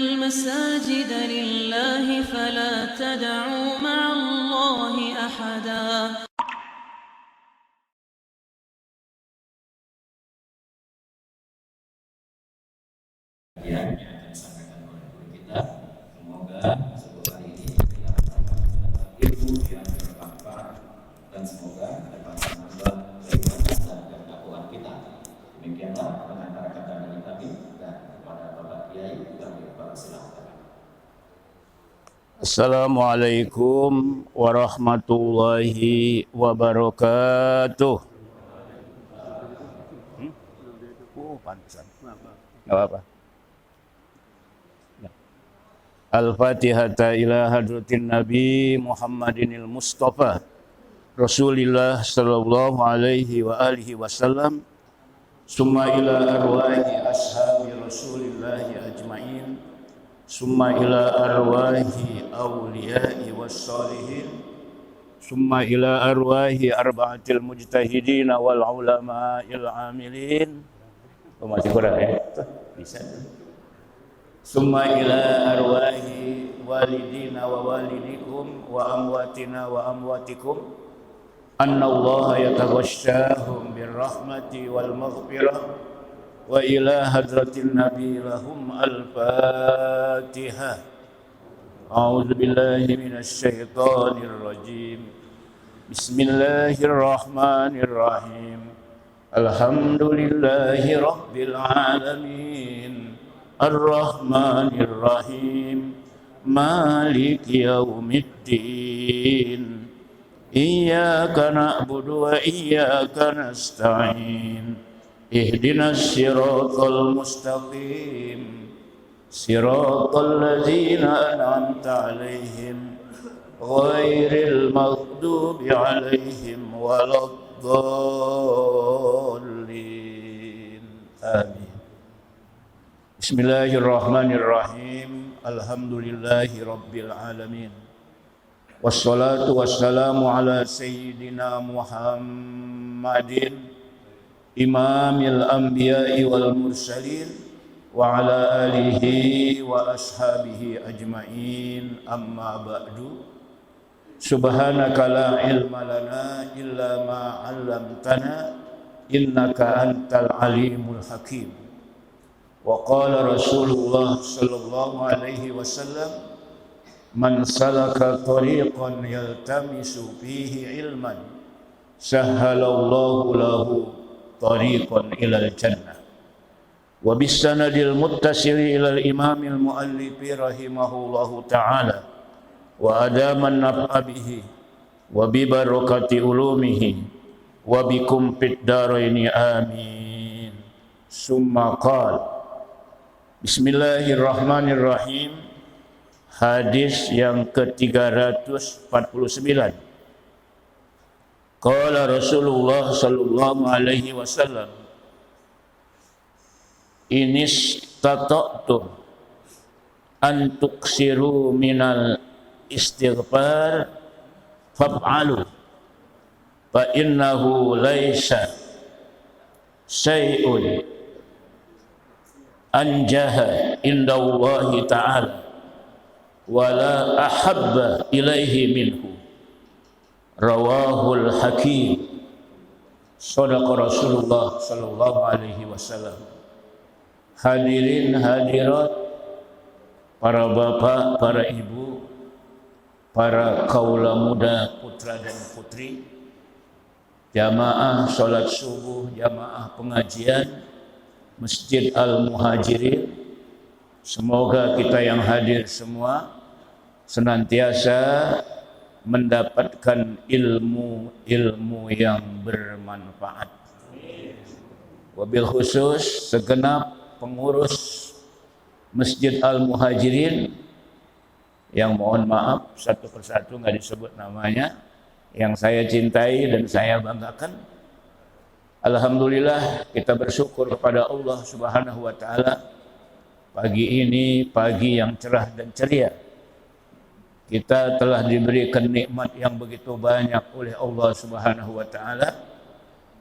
المساجد لله فلا تدعوا مع الله أحدا. Yang akan disampaikan oleh guru kita, semoga sebuah hari ini kita mendapat ilmu yang bermanfaat dan semoga dapat menambah keimanan dan dakwah kita. Demikianlah pengantar kata dari kami dan kepada Bapak Kiai kami persilakan. Assalamualaikum warahmatullahi wabarakatuh. Pantesan. Enggak apa-apa. Al-Fatihata ila hadratin Nabi Muhammadinil Mustafa Rasulillah sallallahu alaihi wa alihi wasallam. Summa ila arwahi ashabi Rasulillahi ajma'in. Summa ila arwahi awliyai wassalihin. Summa ila arwahi arba'atil mujtahidin wal ulama'il amilin. Oh, masih kurang ya? Bisa. Summa ila arwahi walidina wa walidikum wa amwatina wa amwatikum. Anna Allah yataghashshahum birrahmati wal maghfirah. Wa ila hadratin nabi lahum al-fatihah. A'udzu billahi minasy syaithanir rajim. Bismillahirrahmanirrahim. Alhamdulillahi rabbil alamin. Ar-Rahmanir Rahim. Maliki yaumiddin. Iyyaka na'budu wa iyyaka nasta'in. Ihdinas siratal mustaqim. Siratal ladzina an'amta 'alaihim ghairil maghdubi 'alaihim waladdallin. Amin. Bismillahirrahmanirrahim. Alhamdulillahi rabbil alamin. Wassalatu wassalamu ala sayyidina Muhammadin imamil anbiya'i wal mursalin wa ala alihi wa ashabihi ajma'in. Amma ba'du. Subhanaka la ilma lana illa ma 'allamtana innaka antal alimul hakim. Wa qala Rasulullah sallallahu alaihi wasallam, man salaka tariqan yaltamisu fihi ilman sahhalallahu lahu tariqan ilal jannah. Wa bisanadil muttasili ilal imamil muallifi rahimahullahu ta'ala wa adaman naf'a bihi wa bi barakati ulumihi wa bikum fid daraini amin. Summa qala Bismillahirrahmanirrahim. Hadis yang ke-349. Qala Rasulullah sallallahu alaihi wasallam, inistata'tum an tuksiru minal istighfar faf'alu fa innahu laisa syai'un anjaha indallahi ta'ala wala ahabba ilaihi minhu. Rawahul Hakim. Shadaqa Rasulullah sallallahu alaihi wasallam. Hadirin hadirat, para bapak, para ibu, para kaula muda, putra dan putri, jamaah salat subuh, jamaah pengajian Masjid Al-Muhajirin, semoga kita yang hadir semua senantiasa mendapatkan ilmu yang bermanfaat. Wabil khusus segenap pengurus Masjid Al-Muhajirin yang mohon maaf satu persatu nggak disebut namanya, yang saya cintai dan saya banggakan. Alhamdulillah, kita bersyukur kepada Allah Subhanahu wa taala. Pagi ini pagi yang cerah dan ceria. Kita telah diberikan nikmat yang begitu banyak oleh Allah Subhanahu wa taala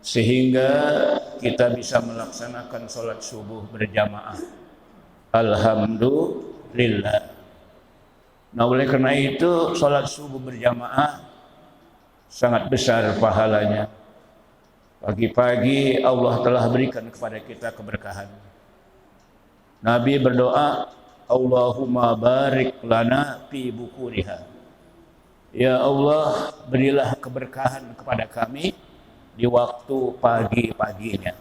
sehingga kita bisa melaksanakan salat subuh berjamaah. Alhamdulillah. lillah. Nah, oleh karena itu salat subuh berjamaah sangat besar pahalanya. Pagi-pagi Allah telah berikan kepada kita keberkahan. Nabi berdoa, Allahumma barik lana fi bukuriha. Ya Allah, berilah keberkahan kepada kami di waktu pagi-paginya.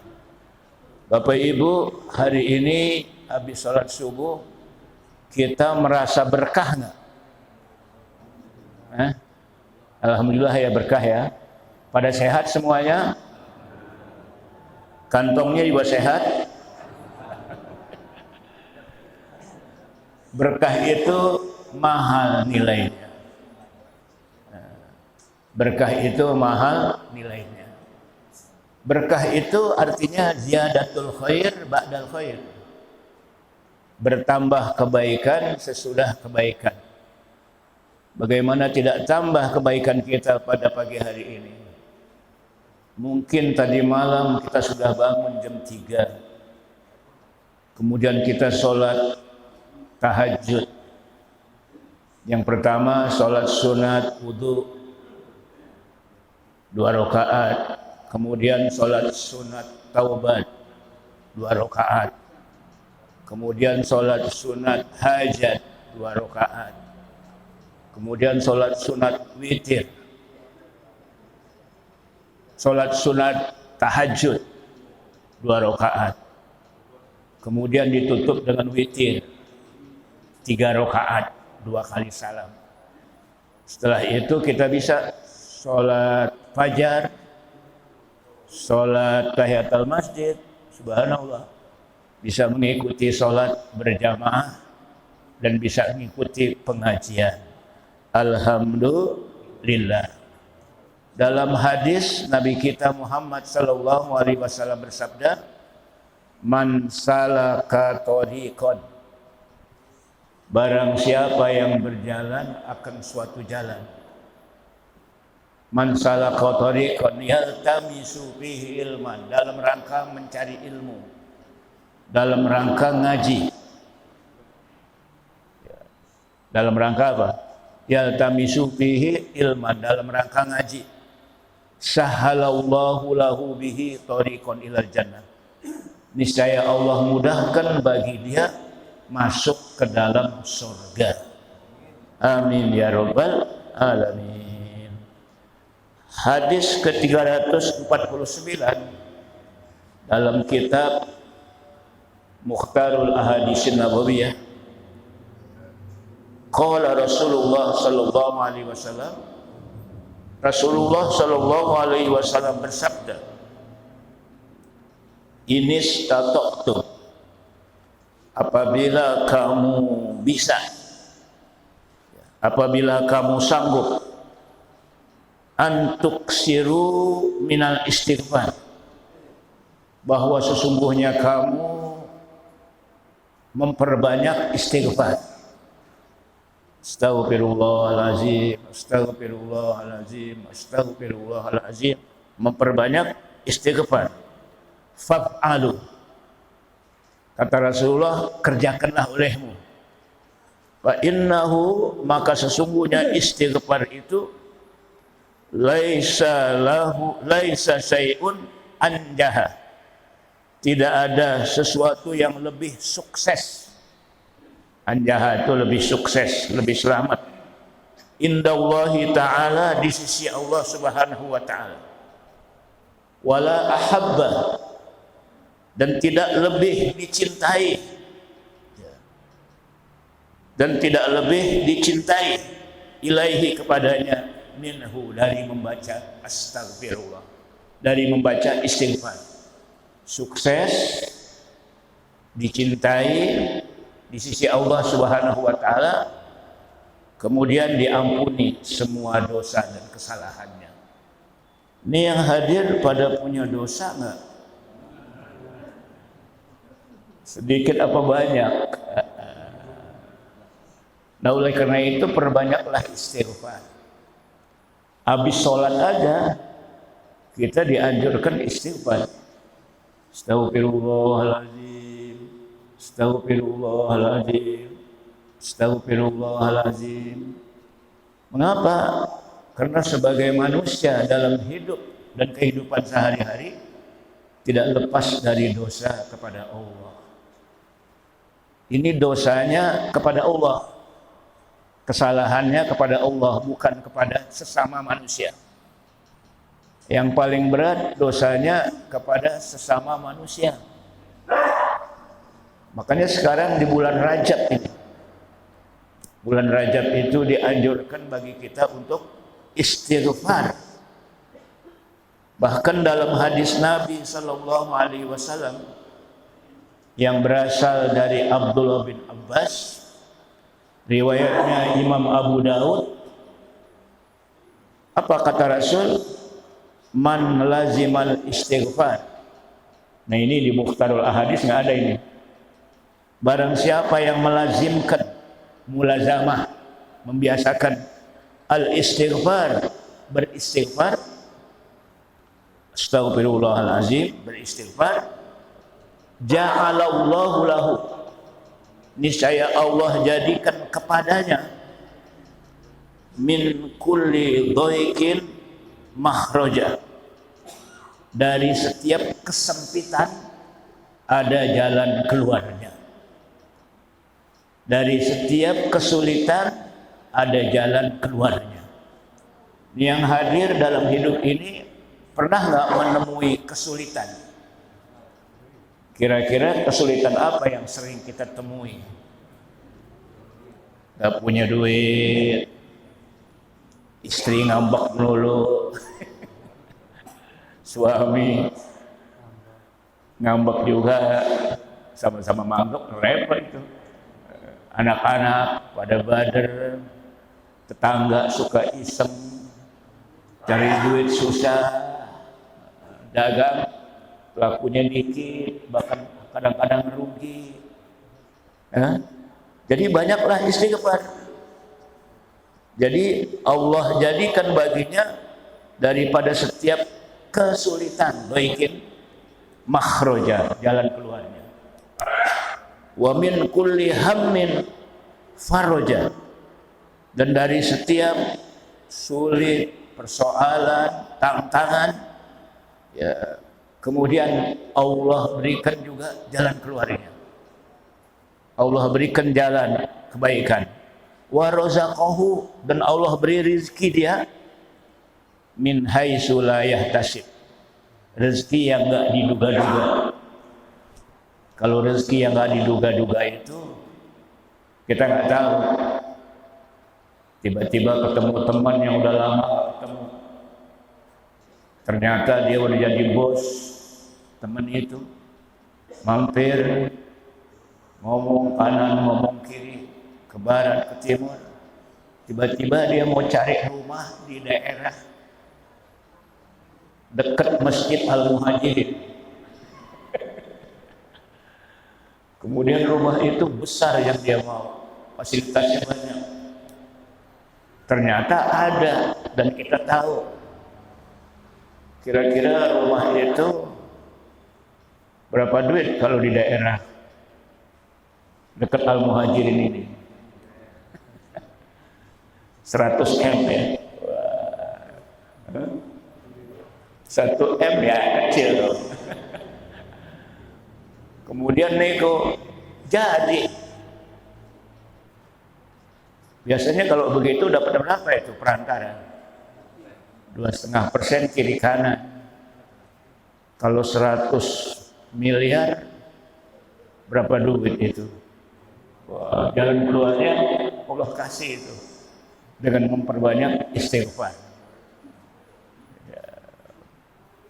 Bapak Ibu, hari ini habis salat subuh kita merasa berkah nggak? Alhamdulillah ya, berkah ya. Pada sehat semuanya? Kantongnya juga sehat? Berkah itu mahal nilainya. Berkah itu mahal nilainya. Berkah itu artinya ziyadatul khair ba'dal khair. Bertambah kebaikan sesudah kebaikan. Bagaimana tidak tambah kebaikan kita pada pagi hari ini? Mungkin tadi malam kita sudah bangun jam 3. Kemudian kita sholat tahajud. Yang pertama sholat sunat wudu 2 rakaat. Kemudian sholat sunat taubat 2 rakaat. Kemudian sholat sunat hajat 2 rakaat. Kemudian sholat sunat witir. Sholat sunat tahajud 2 rakaat. Kemudian ditutup dengan witir 3 rakaat, 2 kali salam. Setelah itu kita bisa sholat fajar, sholat tahiyatul masjid, subhanallah. Bisa mengikuti sholat berjamaah dan bisa mengikuti pengajian. Alhamdulillah. Dalam hadis Nabi kita Muhammad sallallahu alaihi wasallam bersabda, "Man salaka thariqan." Barang siapa yang berjalan akan suatu jalan. Man salaka thariqan yaltamisu fihi ilman, dalam rangka mencari ilmu, dalam rangka ngaji. Dalam rangka apa? Yaltamisu fihi ilman, dalam rangka ngaji. Sahalallahu lahu bihi thariqan ilal jannah. Niscaya Allah mudahkan bagi dia masuk ke dalam surga. Amin ya rabbal alamin. Hadis ke-349 dalam kitab Mukhtarul Ahaditsin Nabawiyah. Qala Rasulullah sallallahu alaihi wasallam, Rasulullah sallallahu alaihi wasallam bersabda, "Inistata'tum," apabila kamu bisa, apabila kamu sanggup, antuksiru minal istighfar, bahwa sesungguhnya kamu memperbanyak istighfar. Astaghfirullahalazim, astaghfirullahalazim, astaghfirullahalazim. Memperbanyak istighfar. Faf'alu. Kata Rasulullah, kerjakanlah olehmu. Fa innahu, maka sesungguhnya istighfar itu laisa syai'un anjaha. Tidak ada sesuatu yang lebih sukses. Anjaha itu lebih sukses, lebih selamat. Indallahi ta'ala, di sisi Allah subhanahu wa ta'ala. Wala ahabba, dan tidak lebih dicintai. Dan tidak lebih dicintai ilaihi kepadanya, minhu, dari membaca astagfirullah, dari membaca istighfar. Sukses, dicintai di sisi Allah subhanahu wa ta'ala, kemudian diampuni semua dosa dan kesalahannya. Ini yang hadir pada punya dosa enggak? Sedikit apa banyak? Nah, oleh karena itu perbanyaklah istighfar. Habis sholat aja kita dianjurkan istighfar. Astaghfirullahaladzim, astaghfirullahaladzim, Astaghfirullahalazim. Mengapa? Karena sebagai manusia dalam hidup dan kehidupan sehari-hari tidak lepas dari dosa kepada Allah. Ini dosanya kepada Allah, kesalahannya kepada Allah, bukan kepada sesama manusia. Yang paling berat dosanya kepada sesama manusia. Makanya sekarang di bulan Rajab ini, bulan Rajab itu dianjurkan bagi kita untuk istighfar. Bahkan dalam hadis Nabi sallallahu alaihi wasallam yang berasal dari Abdullah bin Abbas, riwayatnya Imam Abu Daud, apa kata Rasul? Man lazimal istighfar. Nah ini di Mukhtarul Ahadits nggak ada ini. Barang siapa yang melazimkan, mulazamah, membiasakan al-istighfar, beristighfar, astaghfirullahalazim, beristighfar, ja'alallahu lahu, niscaya Allah jadikan kepadanya min kulli dhaiqin makhraja, dari setiap kesempitan ada jalan keluarnya, dari setiap kesulitan ada jalan keluarnya. Yang hadir dalam hidup ini pernah nggak menemui kesulitan? Kira-kira kesulitan apa yang sering kita temui? Gak punya duit, istri ngambek melulu, suami ngambek juga, sama-sama mangkuk, repot itu. Anak-anak pada bader, tetangga suka iseng, cari duit susah, dagang lakunya dikit, bahkan kadang-kadang rugi. Jadi banyaklah istighfar. Jadi Allah jadikan baginya daripada setiap kesulitan, baikin makhraja, jalan keluarnya. Wa min kulli hammin faraja, dan dari setiap sulit, persoalan, tantangan, ya, kemudian Allah berikan juga jalan keluarnya. Allah berikan jalan kebaikan. Wa razaqahu, dan Allah beri rezeki dia min haitsu la yahtasib, rezeki yang enggak diduga-duga. Kalau rezeki yang enggak diduga-duga itu kita enggak tahu. Tiba-tiba ketemu teman yang udah lama ketemu, ternyata dia udah jadi bos. Teman itu mampir, ngomong kanan, ngomong kiri, ke barat, ke timur. Tiba-tiba dia mau cari rumah di daerah dekat Masjid Al-Muhajirin. Kemudian rumah itu besar yang dia mau, fasilitasnya banyak. Ternyata ada, dan kita tahu kira-kira rumah itu berapa duit kalau di daerah dekat Al-Muhajirin ini. 100 M ya. 1 M ya, kecil loh. Kemudian nego jadi. Biasanya kalau begitu dapat berapa itu perantara? 2,5% kiri kanan. Kalau 100 miliar berapa duit itu? Wah, jalan keluarnya Allah kasih itu dengan memperbanyak istighfar.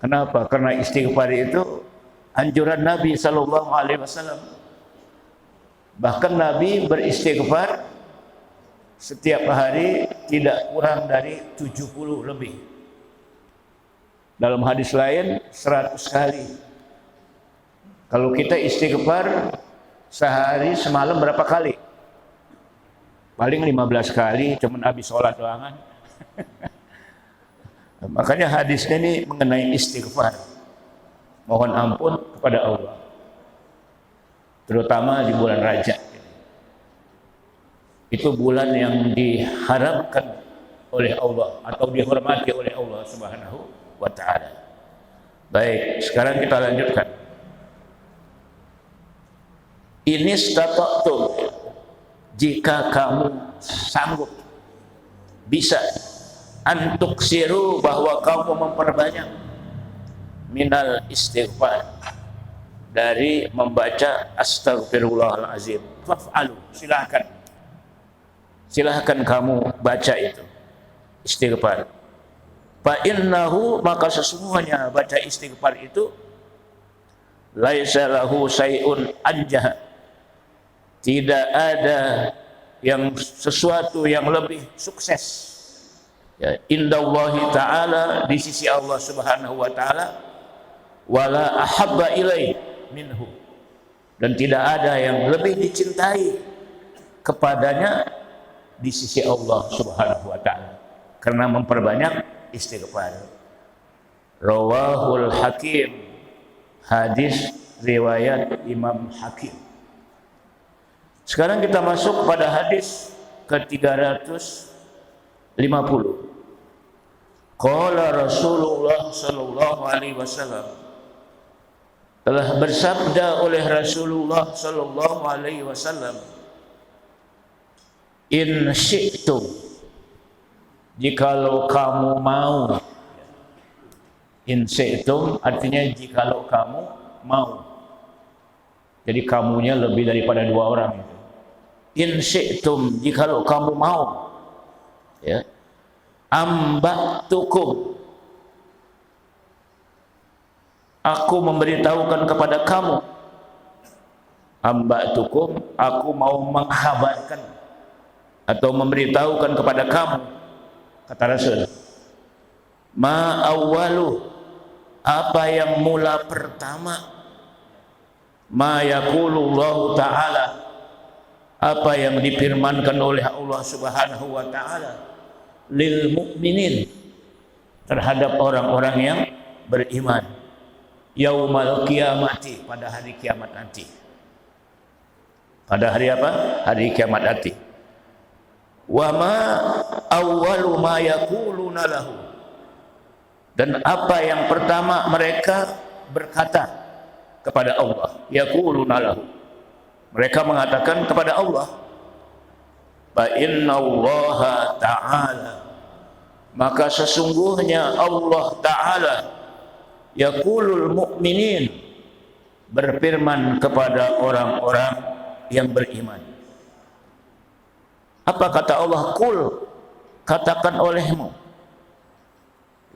Kenapa? Karena istighfar itu anjuran Nabi sallallahu alaihi wasallam. Bahkan Nabi beristighfar setiap hari tidak kurang dari 70 lebih. Dalam hadis lain 100 kali. Kalau kita istighfar sehari semalam berapa kali? Paling 15 kali, cuman habis sholat doang kan. Makanya hadisnya ini mengenai istighfar. Mohon ampun kepada Allah. Terutama di bulan Rajab. Itu bulan yang diharapkan oleh Allah atau dihormati oleh Allah Subhanahu wa taala. Baik, sekarang kita lanjutkan. Ini stata'tum, jika kamu sanggup, bisa, antuk siru, bahwa kamu memperbanyak, minal istighfar, dari membaca astaghfirullahalazim. Faf'alu, silahkan kamu baca itu istighfar. Fa innahu, maka sesungguhnya baca istighfar itu, laisa lahu syai'un anjah, tidak ada yang sesuatu yang lebih sukses, ya, indallahi ta'ala, di sisi Allah Subhanahu wa ta'ala, wala ahabba ilaih minhu, dan tidak ada yang lebih dicintai kepadanya di sisi Allah Subhanahu wa ta'ala, karena memperbanyak istighfar. Rawahul Hakim, hadis riwayat Imam Hakim. Sekarang kita masuk pada hadis ke-350. Qala Rasulullah sallallahu alaihi wasallam, telah bersabda oleh Rasulullah sallallahu alaihi wasallam, in syi'tum, jikalau kamu mau. In syi'tum artinya jikalau kamu mau. Jadi kamunya lebih daripada dua orang itu. In syi'tum, jikalau kamu mau, ya, amba'tukum, aku memberitahukan kepada kamu. Amba'tukum, aku mau menghabarkan atau memberitahukan kepada kamu, kata Rasul, ma awwalu, apa yang mula pertama, ma yaqulullahu ta'ala, apa yang difirmankan oleh Allah Subhanahu wa ta'ala, lil mu'minin, terhadap orang-orang yang beriman, yaumal qiyamati, pada hari kiamat nanti. Pada hari apa? Hari kiamat nanti. Wa ma awwalu ma yaquluna lahu, dan apa yang pertama mereka berkata kepada Allah, yaquluna lahu, mereka mengatakan kepada Allah, fa innallaha ta'ala, maka sesungguhnya Allah Ta'ala, yaqulul mu'minin, berfirman kepada orang-orang yang beriman. Apa kata Allah? Qul, katakan olehmu,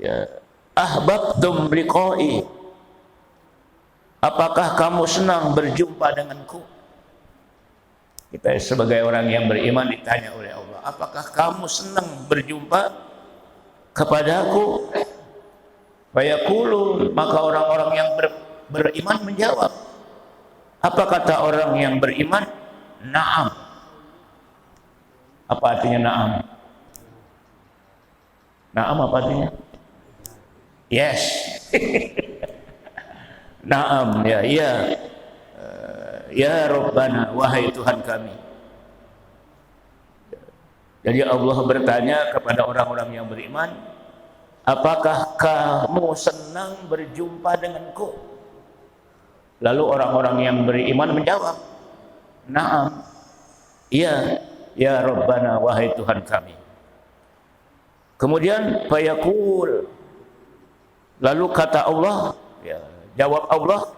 ya, ahbabtum liqa'i, apakah kamu senang berjumpa denganku? Kita sebagai orang yang beriman ditanya oleh Allah, apakah kamu senang berjumpa kepadaku? Fayaqulun, maka orang-orang yang beriman menjawab. Apa kata orang yang beriman? Na'am. Apa artinya na'am? Na'am apa artinya? Yes. Na'am, ya, iya. Ya Rabbana, wahai Tuhan kami. Jadi Allah bertanya kepada orang-orang yang beriman, apakah kamu senang berjumpa denganku? Lalu orang-orang yang beriman menjawab, na'am, iya, ya Rabbana, wahai Tuhan kami. Kemudian fayaqul, lalu kata Allah, ya, jawab Allah,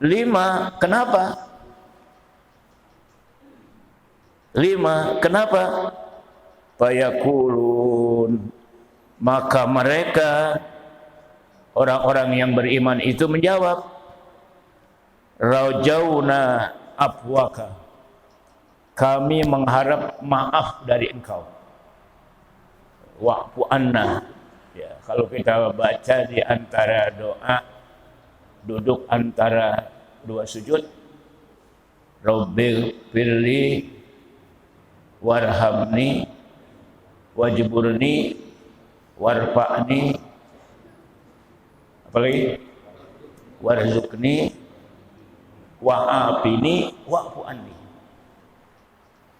lima, kenapa? Lima, kenapa? Fayaqulun, maka mereka, orang-orang yang beriman itu menjawab, rajauna afwaka, kami mengharap maaf dari engkau. Wa'fu anna, ya, kalau kita baca di antara doa duduk antara dua sujud, Rabbil firli warhamni wajburni warfa'ni, apalagi warzuqni wa'afini wa'fu anni.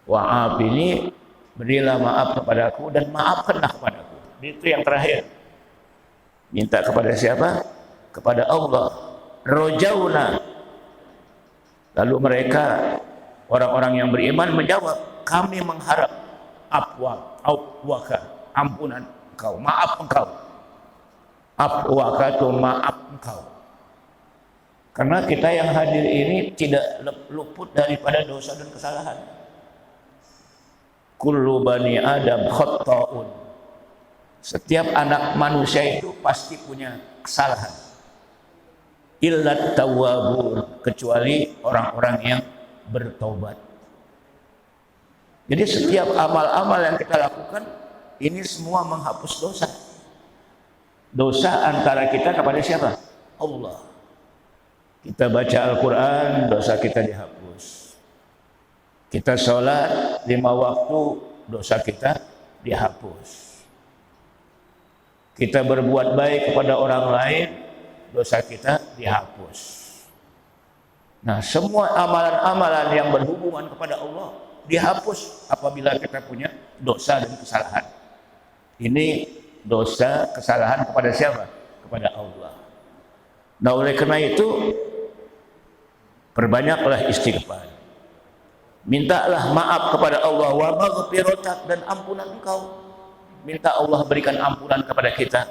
Wa'af ini berilah maaf kepadaku dan maafkanlah kepadaku. Itu yang terakhir. Minta kepada siapa? Kepada Allah. Rojauna. Lalu mereka orang-orang yang beriman menjawab, kami mengharap afwaka, ampunan engkau, maaf engkau. Afwaka itu maaf engkau. Karena kita yang hadir ini tidak luput daripada dosa dan kesalahan. Kullu bani Adam khatta'un. Setiap anak manusia itu pasti punya kesalahan. Illat tawwabun, kecuali orang-orang yang bertobat. Jadi setiap amal-amal yang kita lakukan ini semua menghapus dosa. Dosa antara kita kepada siapa? Allah. Kita baca Al-Quran, dosa kita dihapus. Kita sholat 5 waktu, dosa kita dihapus. Kita berbuat baik kepada orang lain, dosa kita dihapus. Nah, semua amalan-amalan yang berhubungan kepada Allah dihapus apabila kita punya dosa dan kesalahan. Ini dosa kesalahan kepada siapa? Kepada Allah. Nah, oleh karena itu perbanyaklah istighfar. Mintalah maaf kepada Allah wa maghfiratan dan ampunan engkau. Minta Allah berikan ampunan kepada kita.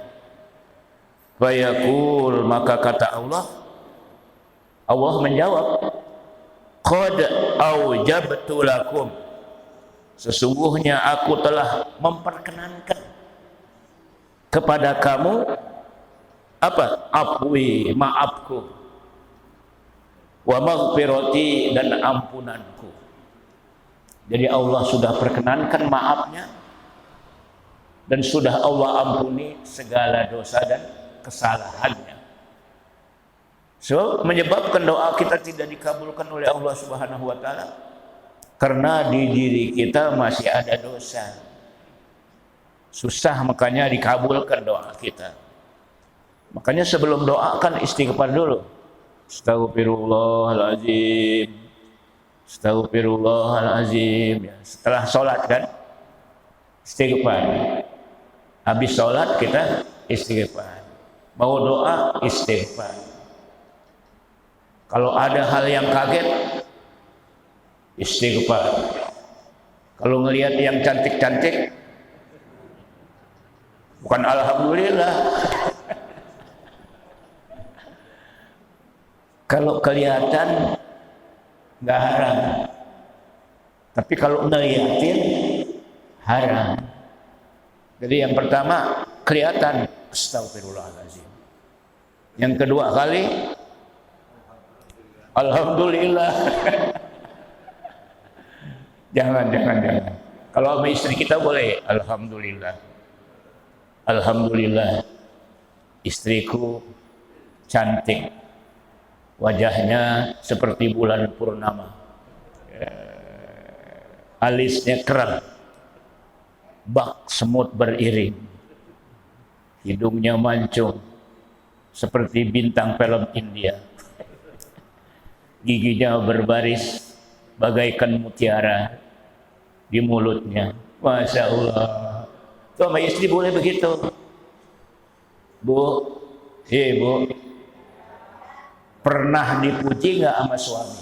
Fayaqul, maka kata Allah menjawab, qad aujabtu lakum, sesungguhnya aku telah memperkenankan kepada kamu apa? Afwi, maafku, wa maghfirati, dan ampunanku. Jadi Allah sudah perkenankan maafnya dan sudah Allah ampuni segala dosa dan kesalahannya. So, menyebabkan doa kita tidak dikabulkan oleh Allah Subhanahu wa taala karena di diri kita masih ada dosa. Susah makanya dikabulkan doa kita. Makanya sebelum doa kan istighfar dulu. Astaghfirullahaladzim. Astaghfirullahaladzim. Ya, setelah sholat kan istighfar. Habis sholat kita istighfar. Mau doa istighfar. Kalau ada hal yang kaget istighfar. Kalau ngelihat yang cantik-cantik bukan alhamdulillah. Kalau kelihatan nggak haram, tapi kalau ngeliatin haram. Jadi yang pertama kelihatan, astagfirullahaladzim. Yang kedua kali alhamdulillah. jangan. Kalau sama istri kita boleh alhamdulillah. Alhamdulillah, istriku cantik, wajahnya seperti bulan purnama, alisnya kerang, bak semut beriring, hidungnya mancung seperti bintang film India, giginya berbaris bagaikan mutiara di mulutnya. Masya Allah. Tuh, sama istri boleh begitu. Bu, Bu, pernah dipuji nggak sama suami?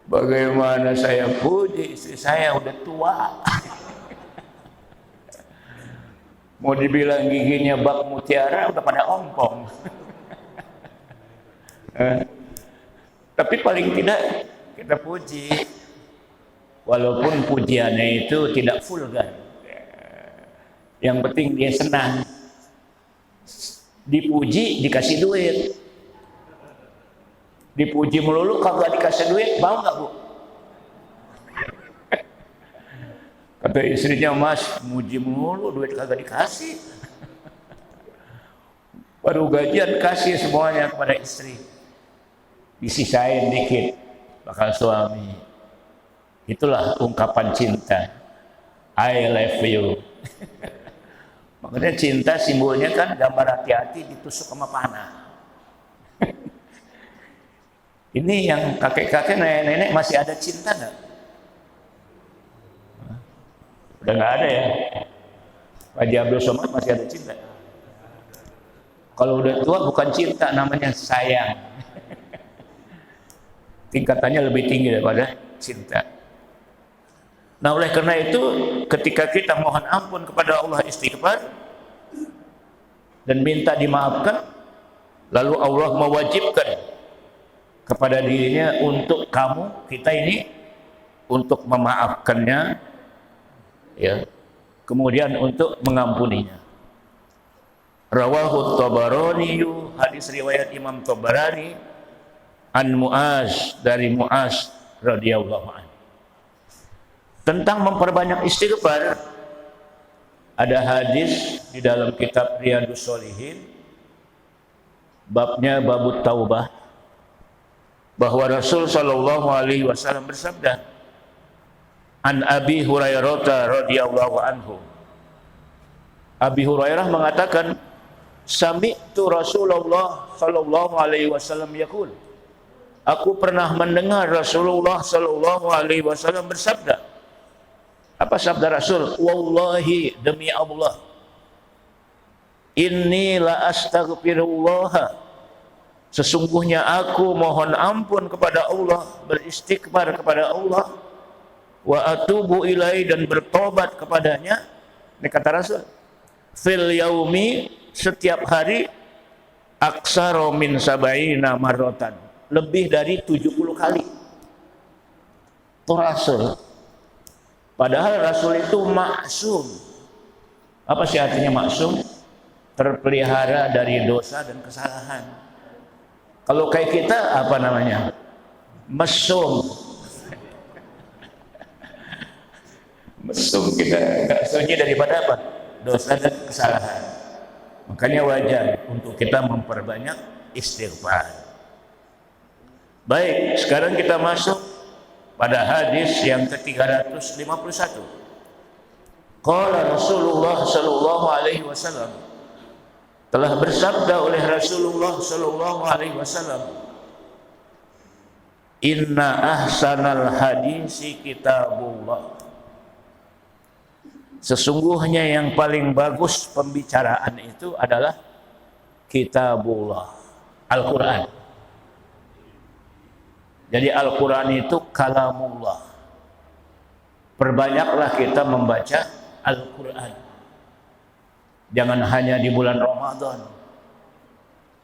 Bagaimana saya puji istri saya, udah tua. Mau dibilang giginya bak mutiara udah pada ompong. Tapi paling tidak kita puji, walaupun pujiannya itu tidak vulgar. Yang penting dia senang. Dipuji dikasih duit. Dipuji melulu kagak dikasih duit, mau nggak Bu? Kata istrinya, Mas, muji melulu duit kagak dikasih. Baru gajian kasih semuanya kepada istri. Disisain dikit bakal suami. Itulah ungkapan cinta. I love you. Makanya cinta simbolnya kan gambar hati-hati ditusuk sama panah. Ini yang kakek-kakek, nenek-nenek masih ada cinta nggak? Udah nggak ada ya. Pak Haji Abdul Somad masih ada cinta. Kalau udah tua bukan cinta, namanya sayang. Tingkatannya lebih tinggi daripada cinta. Nah, oleh karena itu ketika kita mohon ampun kepada Allah, istighfar dan minta dimaafkan, lalu Allah mewajibkan kepada dirinya untuk kita ini untuk memaafkannya, ya, kemudian untuk mengampuninya. Rawahu Tabarani, hadis riwayat Imam Tabarani, an Muaz, dari Muaz radhiyallahu anhu. Tentang memperbanyak istighfar, ada hadis di dalam kitab Riyadhus Shalihin, babnya babut taubah, bahwa Rasul sallallahu alaihi wasallam bersabda, an Abi Hurairah radhiyallahu anhu. Abi Hurairah mengatakan, sami'tu Rasulullah sallallahu alaihi wasallam yaqul, aku pernah mendengar Rasulullah sallallahu alaihi wasallam bersabda. Apa sabda Rasul? Wallahi, demi Allah, inni la astaghfirullah, sesungguhnya aku mohon ampun kepada Allah, beristighfar kepada Allah, wa atubu ilai, dan bertobat kepadanya. Ini kata Rasul, fil yaumi, setiap hari, aksaro min sabaina marrotan, lebih dari 70 kali. Itu Rasul. Padahal Rasul itu maksum. Apa sih artinya maksum? Terpelihara dari dosa dan kesalahan. Kalau kayak kita apa namanya? Mesum. Mesum, kita nggak sunyi daripada apa? Dosa dan kesalahan. Makanya wajar untuk kita memperbanyak istighfar. Baik, sekarang kita masuk pada hadis yang ke-351. Qala Rasulullah sallallahu alaihi wasallam, telah bersabda oleh Rasulullah sallallahu alaihi wasallam, inna ahsanal hadisi kitabullah, sesungguhnya yang paling bagus pembicaraan itu adalah kitabullah, Al-Quran. Jadi Al-Quran itu kalamullah. Perbanyaklah kita membaca Al-Quran. Jangan hanya di bulan Ramadan.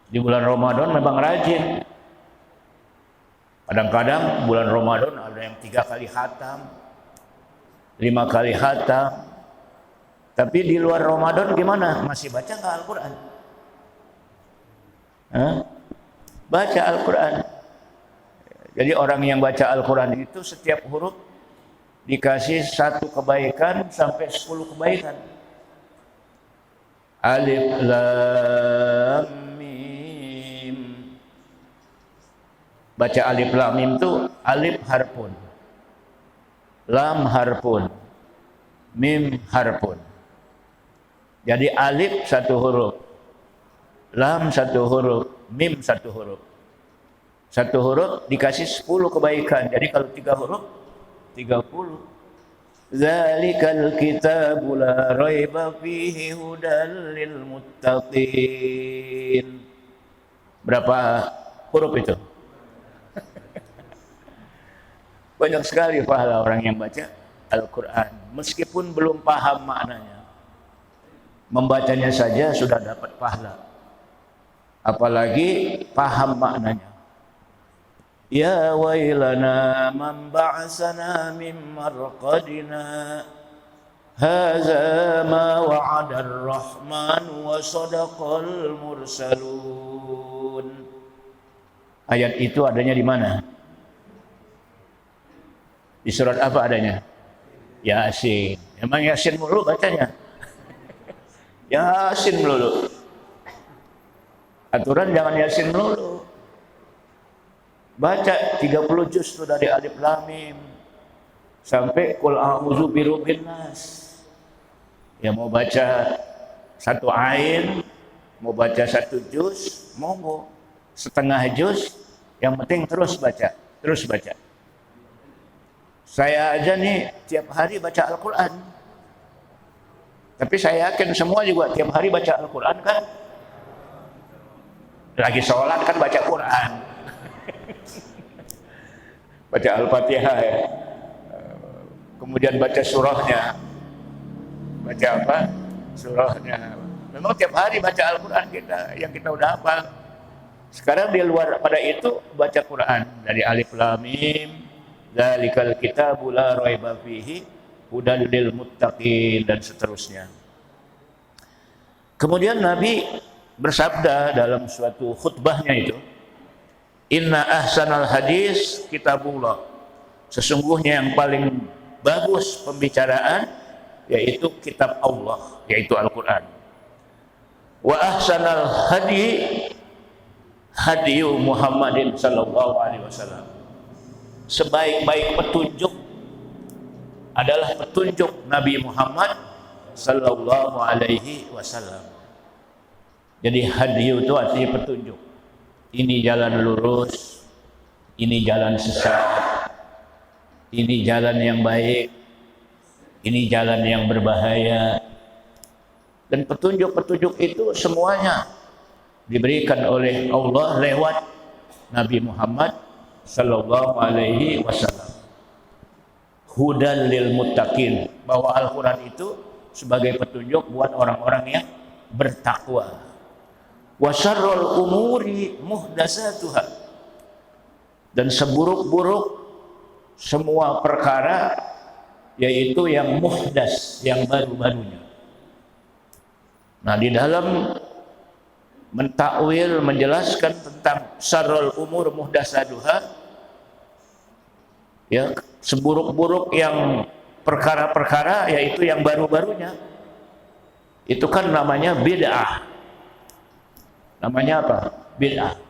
Di bulan Ramadan memang rajin. Kadang-kadang bulan Ramadan ada yang 3 kali khatam, 5 kali khatam. Tapi di luar Ramadan gimana? Masih baca nggak Al-Quran? Baca Al-Quran. Jadi orang yang baca Al-Quran itu setiap huruf dikasih 1 kebaikan sampai 10 kebaikan. Alif Lam Mim. Baca Alif Lam Mim itu alif harfun, lam harfun, mim harfun. Jadi alif 1 huruf, lam 1 huruf, mim 1 huruf. 1 huruf dikasih 10 kebaikan. Jadi kalau 3 huruf 30. Zalikal kitabu la raiba fihi hudal lil muttaqin. Berapa huruf itu? Banyak sekali pahala orang yang baca Al-Quran meskipun belum paham maknanya. Membacanya saja sudah dapat pahala, apalagi paham maknanya. Ya wailana man ba'asana min marqadina hadza ma wa'ada ar-rahman wa sadaqal mursalun. Ayat itu adanya di mana? Di surat apa adanya? Yasin. Emang Yasin mulu bacanya? Yasin melulu. Aturan jangan Yasin melulu. Baca 30 juz itu dari Alif Lam Mim sampai Qul a'udzu birabbin nas. Ya mau baca 1 ain, mau baca 1 juz, monggo. Setengah juz Yang penting terus baca, terus baca. Saya aja nih tiap hari baca Al-Quran. Tapi saya yakin semua juga tiap hari baca Al-Quran kan? Lagi sholat kan baca Quran. Baca Al-Fatihah ya. Kemudian baca surahnya. Baca apa? Surahnya. Memang tiap hari baca Al-Quran kita, yang kita udah hafal. Sekarang di luar pada itu baca Quran. Dari Alif Lam Mim, Dzalikal kitabu la raiba fihi, hudal lil muttaqin, dan seterusnya. Kemudian Nabi bersabda dalam suatu khutbahnya itu, Inna ahsanal hadis kitabullah. Sesungguhnya yang paling bagus pembicaraan yaitu kitab Allah, yaitu Al-Quran. Wa ahsanal hadi hadiyu Muhammadin sallallahu alaihi wasallam. Sebaik-baik petunjuk adalah petunjuk Nabi Muhammad sallallahu alaihi wasallam. Jadi hadiyu itu artinya petunjuk. Ini jalan lurus, ini jalan sesat, ini jalan yang baik, ini jalan yang berbahaya. Dan petunjuk-petunjuk itu semuanya diberikan oleh Allah lewat Nabi Muhammad sallallahu alaihi wasallam. Hudal lil muttaqin, bahwa Al-Quran itu sebagai petunjuk buat orang-orang yang bertakwa. Wa syarrul umuri muhdatsatuha, dan seburuk-buruk semua perkara yaitu yang muhdas, yang baru-barunya. Nah, di dalam mentakwil, menjelaskan tentang syarrul umur muhdatsatuha, ya, seburuk-buruk yang perkara-perkara yaitu yang baru-barunya, itu kan namanya bid'ah. Namanya apa? Bid'ah.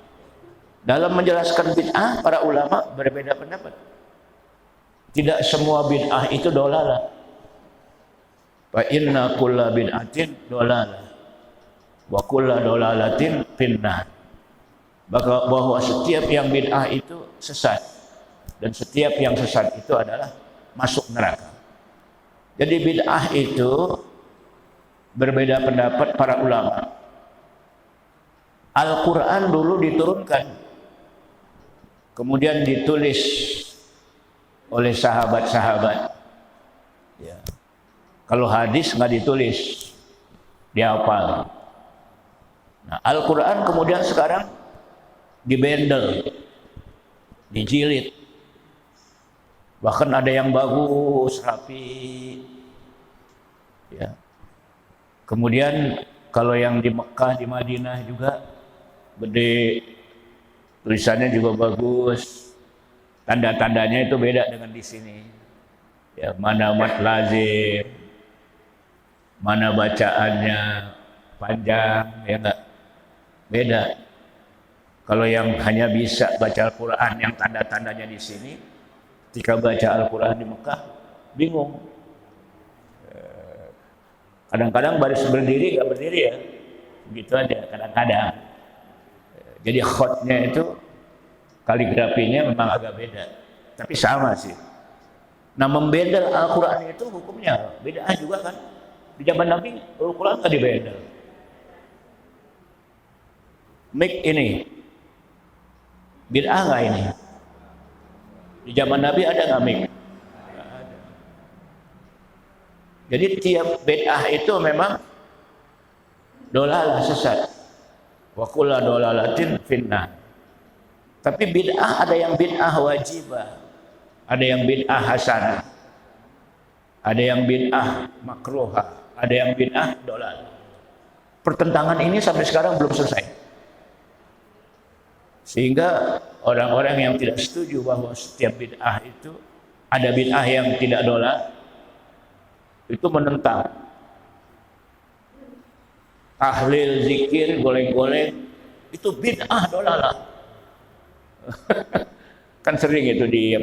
Dalam menjelaskan bid'ah, para ulama berbeda pendapat. Tidak semua bid'ah itu dolalah. Fa inna kulla bid'atin dolalah wa kulla dolalatin finnar. Bahwa setiap yang bid'ah itu sesat, dan setiap yang sesat itu adalah masuk neraka. Jadi bid'ah itu berbeda pendapat para ulama. Al-Quran dulu diturunkan, kemudian ditulis oleh sahabat-sahabat. Ya. Kalau hadis nggak ditulis, dihafal. Nah, Al-Quran kemudian sekarang dibendel, dijilid. Bahkan ada yang bagus, rapi. Ya. Kemudian kalau yang di Mekah, di Madinah juga gede, tulisannya juga bagus, tanda-tandanya itu beda dengan di sini. Ya, mana mat lazim, mana bacaannya panjang, ya enggak, beda. Kalau yang hanya bisa baca Al-Quran yang tanda-tandanya di sini, ketika baca Al-Quran di Mekah bingung. Kadang-kadang baris berdiri nggak berdiri ya, begitu aja kadang-kadang. Jadi khotnya itu, kaligrafinya memang agak beda, tapi sama sih. Nah, membendel Al-Quran itu hukumnya beda juga kan. Di zaman Nabi Al-Quran nggak dibendel. Mik ini bid'ah nggak ini? Di zaman Nabi ada nggak mik? Nggak ada. Jadi tiap bid'ah itu memang dolalah, sesat. Wa kullu dolalatin finnar. Tapi bid'ah ada yang bid'ah wajibah, ada yang bid'ah hasanah, ada yang bid'ah makruhah, ada yang bid'ah dolal. Pertentangan ini sampai sekarang belum selesai. Sehingga orang-orang yang tidak setuju bahwa setiap bid'ah itu ada bid'ah yang tidak dolal, itu menentang. Tahlil, zikir, goleng-goleng itu bid'ah dolalah. Kan sering itu di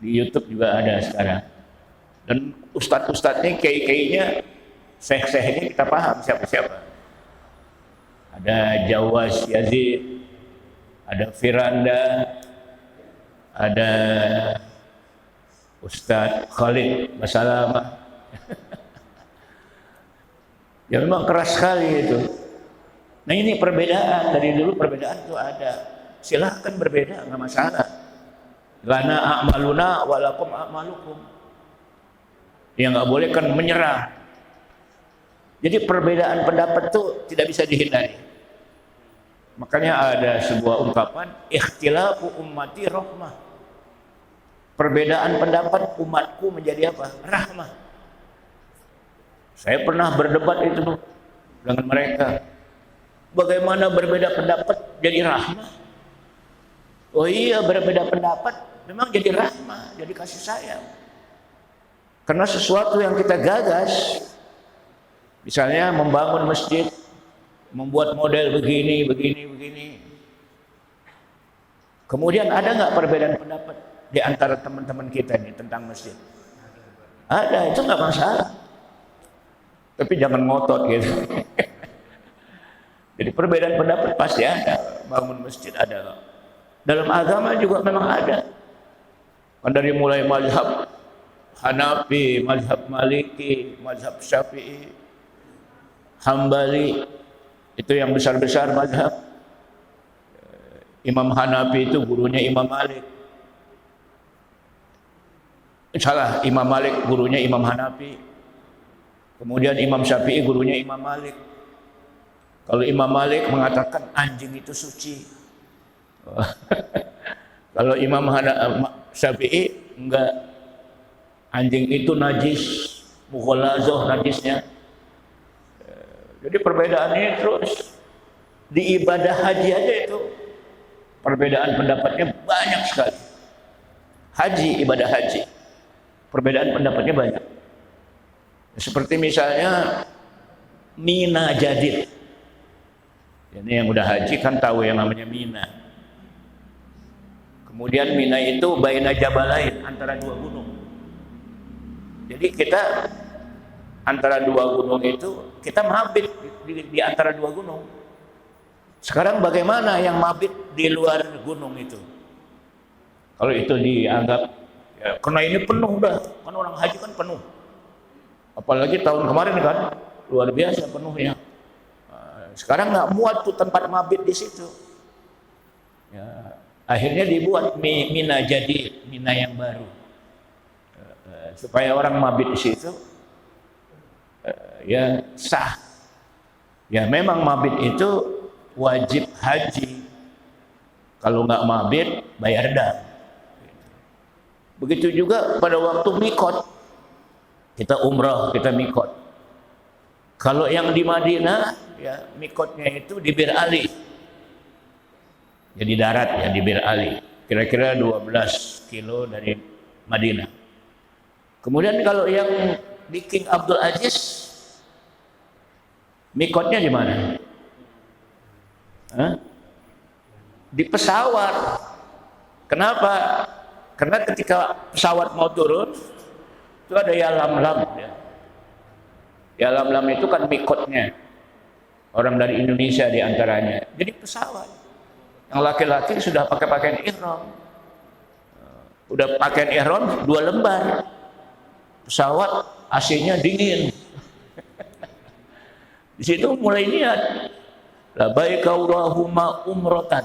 YouTube juga ada sekarang. Dan ustadz-ustadznya, kiai-kiainya, syekh-syekhnya kita paham siapa-siapa. Ada Jawas Yazid, ada Firanda, ada Ustadz Khalid Basalamah. Ya memang keras sekali itu. Nah ini perbedaan, dari dulu perbedaan itu ada. Silahkan berbeda, nggak masalah. Lana a'maluna walakum a'malukum. Yang nggak boleh kan menyerah. Jadi perbedaan pendapat itu tidak bisa dihindari. Makanya ada sebuah ungkapan, ikhtilafu ummati rahmah. Perbedaan pendapat umatku menjadi apa? Rahmah. Saya pernah berdebat itu dengan mereka. Bagaimana berbeda pendapat jadi rahmah? Oh iya, berbeda pendapat memang jadi rahmah, jadi kasih sayang. Karena sesuatu yang kita gagas, misalnya membangun masjid, membuat model begini. Kemudian ada nggak perbedaan pendapat di antara teman-teman kita ini tentang masjid? Ada, itu nggak masalah. Tapi jangan ngotot gitu. Jadi perbedaan pendapat pasti ada. Bangun masjid ada. Dalam agama juga memang ada. Kan dari mulai mazhab Hanafi, mazhab Maliki, mazhab Syafi'i, Hambali, itu yang besar-besar mazhab. Imam Hanafi itu gurunya Imam Malik. Salah, Imam Malik gurunya Imam Hanafi. Kemudian Imam Syafi'i gurunya Imam Malik. Kalau Imam Malik mengatakan anjing itu suci. Kalau Imam Syafi'i enggak, anjing itu najis, mughallazah najisnya. Jadi perbedaannya terus di ibadah haji aja itu perbedaan pendapatnya banyak sekali. Haji, ibadah haji, perbedaan pendapatnya banyak. Seperti misalnya Mina Jadid. Ini yang udah haji kan tahu yang namanya Mina. Kemudian Mina itu baina jabalain, antara dua gunung. Jadi kita antara dua gunung itu kita mabit di antara dua gunung. Sekarang bagaimana yang mabit di luar gunung itu? Kalau itu dianggap ya, karena ini penuh dah, kan orang haji kan penuh. Apalagi tahun kemarin kan luar biasa penuhnya. Sekarang nggak muat tuh tempat mabit di situ. Ya, akhirnya dibuat Mina jadi Mina yang baru, supaya orang mabit di situ ya sah. Ya memang mabit itu wajib haji. Kalau nggak mabit bayar dam. Begitu juga pada waktu mikot, kita umrah, kita mikot. Kalau yang di Madinah, ya mikotnya itu di Bir Ali. Jadi darat ya di Bir Ali. Kira-kira 12 kilo dari Madinah. Kemudian kalau yang di King Abdul Aziz, mikotnya di mana? Di pesawat. Kenapa? Karena ketika pesawat mau turun, itu ada Yalamlam. Yalamlam itu kan mikotnya orang dari Indonesia diantaranya. Jadi pesawat. Yang laki-laki sudah pakai pakaian ihram. Udah pakaian ihram 2 lembar. Pesawat AC-nya dingin. Di situ mulai niat. Labbaik Allahumma umratan.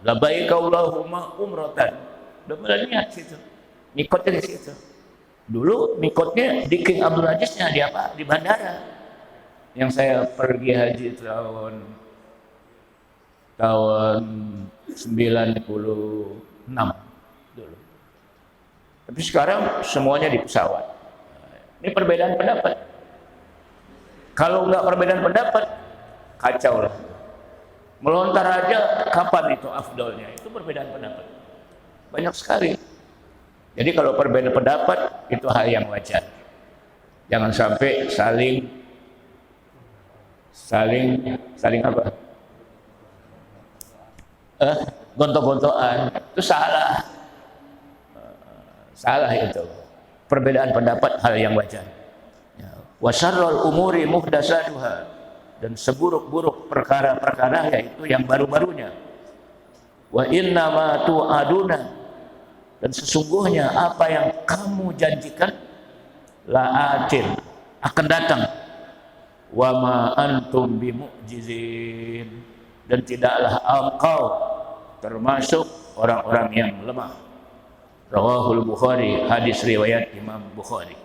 Labbaik Allahumma umratan. Udah mulai niat situ. Mikotnya di situ. Dulu mikotnya di King Abdul Aziznya di apa? Di bandara. Yang saya pergi haji tahun 96 dulu. Tapi sekarang semuanya di pesawat. Ini perbedaan pendapat. Kalau nggak perbedaan pendapat, kacau lah. Melontar aja kapan itu afdolnya? Itu perbedaan pendapat. Banyak sekali. Jadi kalau perbedaan pendapat itu hal yang wajar. Jangan sampai saling apa? Gontok-gontokan. Itu salah. Salah itu. Perbedaan pendapat hal yang wajar. Wa syarrul umuri muhdatsatuha, dan seburuk-buruk perkara-perkara yaitu yang baru-barunya. Wa inna ma tu'aduna, dan sesungguhnya apa yang kamu janjikan la'atin, akan datang. Wa ma antum bimu'jizin, dan tidaklah engkau termasuk orang-orang yang lemah. Rawahul Bukhari, hadis riwayat Imam Bukhari.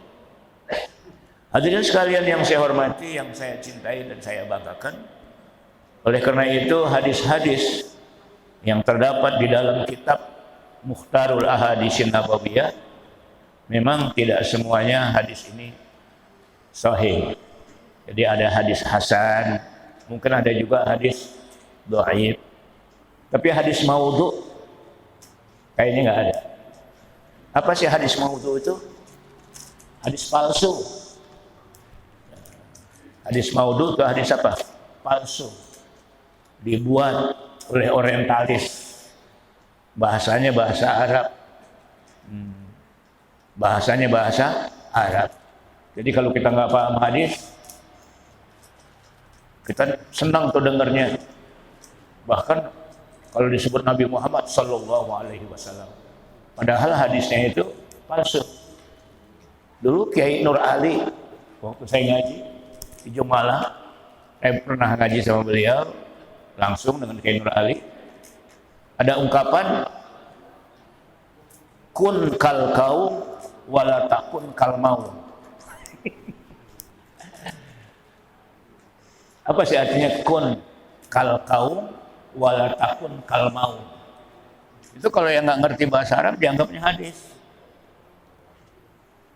Hadirin sekalian yang saya hormati, yang saya cintai dan saya banggakan, oleh karena itu hadis-hadis yang terdapat di dalam kitab Mukhtarul Ahaditsin Nabawiyah, memang tidak semuanya hadis ini sahih. Jadi ada hadis hasan, mungkin ada juga hadis dhaif. Tapi hadis maudhu kayaknya nggak ada. Apa sih hadis maudhu itu? Hadis palsu. Hadis maudhu itu hadis apa? Palsu. Dibuat oleh orientalis. Bahasanya bahasa Arab. Bahasanya bahasa Arab. Jadi kalau kita nggak paham hadis, kita senang tuh dengarnya. Bahkan kalau disebut Nabi Muhammad sallallahu alaihi wasallam, padahal hadisnya itu palsu. Dulu Kiai Nur Ali, waktu saya ngaji di Jumalah, saya pernah ngaji sama beliau langsung dengan Kiai Nur Ali. Ada ungkapan kun kal kaum wala takun kal maum. Apa sih artinya kun kal kaum wala takun kal maum? Itu kalau yang nggak ngerti bahasa Arab dianggapnya hadis.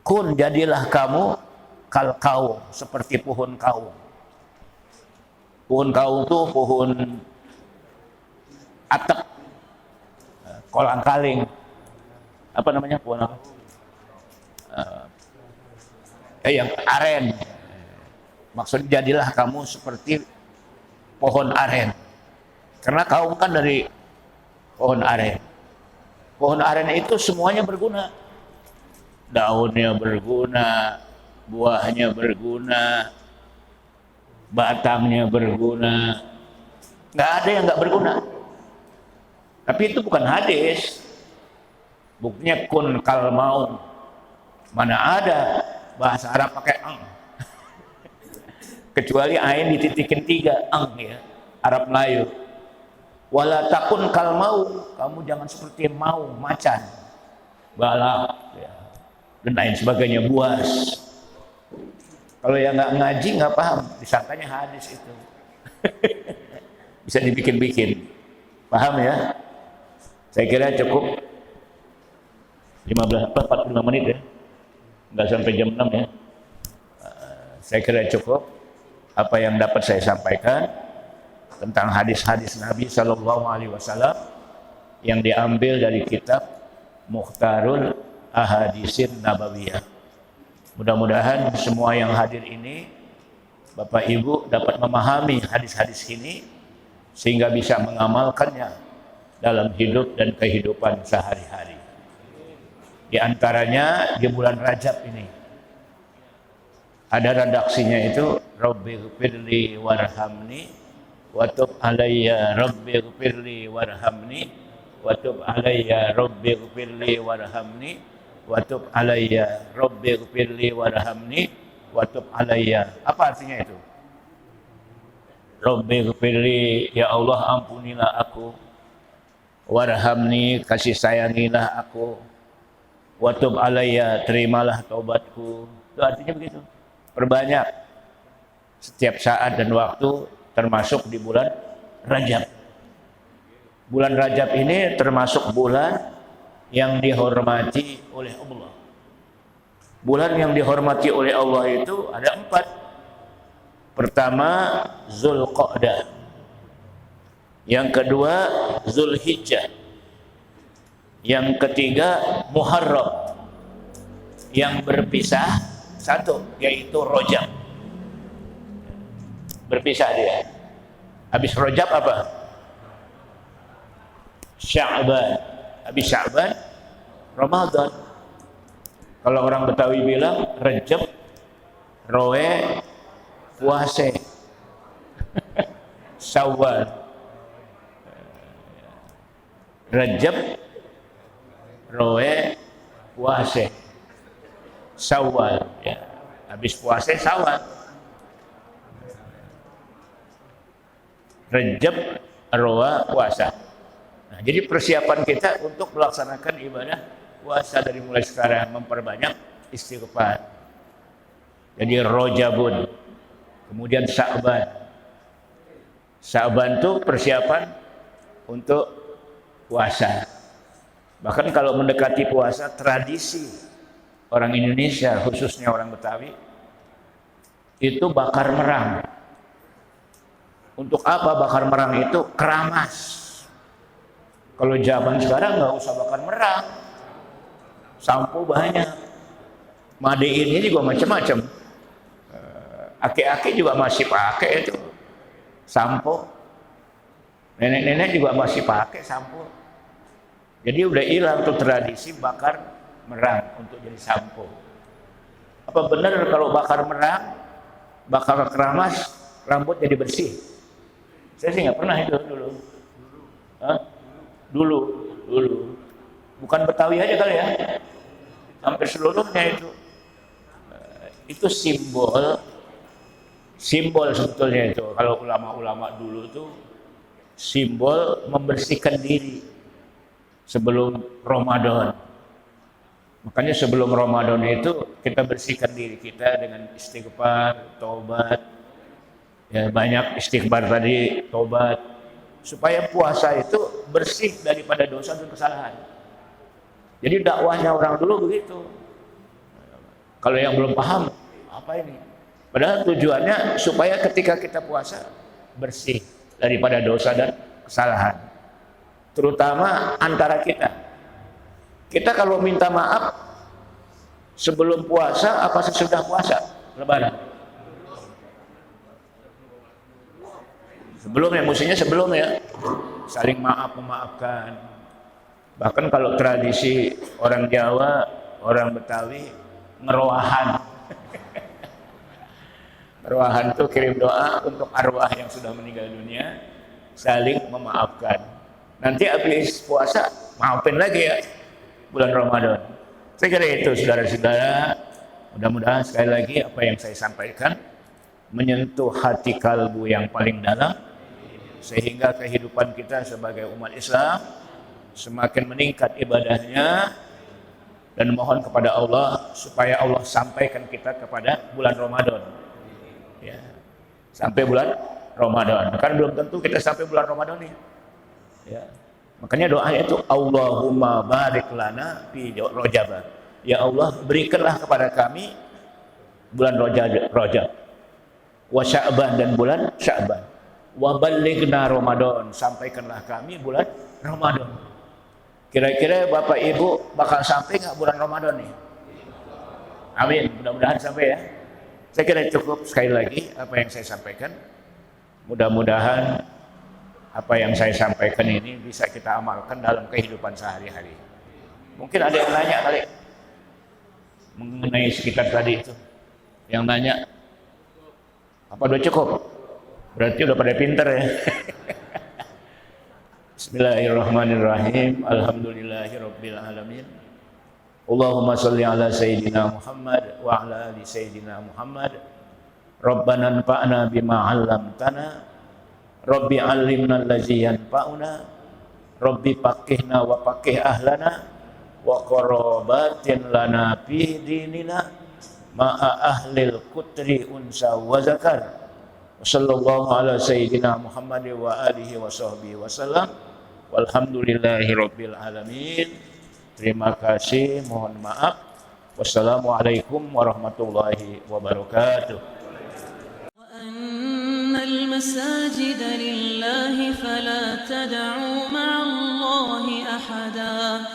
Kun, jadilah kamu kal kaum, seperti pohon kaum. Pohon kaum itu pohon atap, kolang-kaling. Apa namanya pohon apa? Yang aren. Maksudnya jadilah kamu seperti pohon aren. Karena kaum kan dari pohon aren. Pohon aren itu semuanya berguna. Daunnya berguna, buahnya berguna, batangnya berguna. Nggak ada yang nggak berguna. Tapi itu bukan hadis. Buktinya kun kal maum. Mana ada bahasa Arab pakai ang. Kecuali ain dititikin 3 ang ya, Arab Melayu. Wala takun kal maum, kamu jangan seperti maung, macan, balak ya, dan lain sebagainya, buas. Kalau yang nggak ngaji nggak paham, disangkanya hadis itu. Bisa dibikin-bikin. Paham ya? Saya kira cukup 45 menit ya, nggak sampai jam 6 ya. Saya kira cukup apa yang dapat saya sampaikan tentang hadis-hadis Nabi Sallallahu Alaihi Wasallam yang diambil dari kitab Mukhtarul Ahaditsin Nabawiyah. Mudah-mudahan semua yang hadir ini, Bapak Ibu, dapat memahami hadis-hadis ini sehingga bisa mengamalkannya dalam hidup dan kehidupan sehari-hari. Di antaranya di bulan Rajab ini ada redaksinya itu Rabbighfirli warhamni wa tub alayya Rabbighfirli warhamni wa tub alayya Rabbighfirli warhamni wa tub alayya Rabbighfirli warhamni wa tub alayya. Apa artinya itu? Rabbighfirli, ya Allah ampunilah aku, warhamni, kasih sayangilah aku, wa tub alayya, terimalah taubatku. Itu artinya begitu. Perbanyak setiap saat dan waktu, termasuk di bulan Rajab. Bulan Rajab ini termasuk bulan yang dihormati oleh Allah. Bulan yang dihormati oleh Allah itu ada 4. Pertama Zulqa'dah, yang kedua Zulhijjah, yang ketiga Muharram, yang berpisah 1 yaitu Rajab. Berpisah dia. Habis Rajab apa? Sya'ban. Habis Sya'ban Ramadan. Kalau orang Betawi bilang Rajab roe puase. Rajab, Roe, puase, Syawal. Ya. Habis puase Syawal. Rajab, Roe, puasa. Nah, jadi persiapan kita untuk melaksanakan ibadah puasa dari mulai sekarang, memperbanyak istighfar. Jadi Rajabun, kemudian Sya'ban. Sya'ban itu persiapan untuk puasa. Bahkan kalau mendekati puasa, tradisi orang Indonesia, khususnya orang Betawi, itu bakar merang. Untuk apa bakar merang itu? Keramas. Kalau zaman sekarang nggak usah bakar merang, sampo banyak, madein ini juga macam-macam. Aki-aki juga masih pakai itu sampo, nenek-nenek juga masih pakai sampo. Jadi udah hilang tuh tradisi bakar merang untuk jadi sampo. Apa benar kalau bakar merang, bakar keramas, rambut jadi bersih? Saya sih nggak pernah itu dulu. Hah? Dulu. Bukan Betawi aja kali ya, hampir seluruhnya itu. Itu simbol sebetulnya itu. Kalau ulama-ulama dulu tuh simbol membersihkan diri sebelum Ramadan. Makanya sebelum Ramadan itu kita bersihkan diri kita dengan istighfar, taubat. Ya, banyak istighfar tadi, taubat, supaya puasa itu bersih daripada dosa dan kesalahan. Jadi dakwahnya orang dulu begitu. Kalau yang belum paham, apa ini? Padahal tujuannya supaya ketika kita puasa bersih daripada dosa dan kesalahan. Terutama antara kita. Kita kalau minta maaf sebelum puasa apa sesudah puasa? Lebaran. Sebelumnya, mestinya sebelumnya. Saling maaf, memaafkan. Bahkan kalau tradisi orang Jawa, orang Betawi, ngeroahan. Ngeroahan itu kirim doa untuk arwah yang sudah meninggal dunia, saling memaafkan. Nanti habis puasa, maafin lagi ya, bulan Ramadan. Saya kira itu saudara-saudara, mudah-mudahan sekali lagi apa yang saya sampaikan menyentuh hati kalbu yang paling dalam, sehingga kehidupan kita sebagai umat Islam semakin meningkat ibadahnya, dan mohon kepada Allah supaya Allah sampaikan kita kepada bulan Ramadan. Ya, sampai bulan Ramadan. Kan belum tentu kita sampai bulan Ramadan nih. Ya. Makanya doanya itu Allahumma barik lana fi Rajab. Ya Allah, berikanlah kepada kami bulan Rajab. Wa Sya'ban, dan bulan Sya'ban. Wa ballighna Ramadan, sampaikanlah kami bulan Ramadan. Kira-kira Bapak Ibu bakal sampai nggak bulan Ramadan nih? Amin, mudah-mudahan sampai ya. Saya kira cukup, sekali lagi apa yang saya sampaikan. Mudah-mudahan apa yang saya sampaikan ini bisa kita amalkan dalam kehidupan sehari-hari. Mungkin ada yang nanya kali mengenai sekitar tadi itu. Yang nanya, apa udah cukup? Berarti udah pada pinter ya. Bismillahirrahmanirrahim. Alhamdulillahirabbil alamin. Allahumma shalli ala sayyidina Muhammad wa ala ali sayyidina Muhammad. Rabbana anfa'na bima 'allamtana. Rabbi 'allimna allazi yanfa'una. Rabbi faqihna wa faqih ahlana wa qarabatin lana fi dinina ma'a ahlil kutri unsa wa zakar. Sallallahu ala sayyidina Muhammad wa alihi wa sahbihi wasallam. Walhamdulillahi rabbil alamin. Terima kasih, mohon maaf. Wassalamualaikum warahmatullahi wabarakatuh. Wa annal masajida lillahi fala tad'u ma'allahi ahada.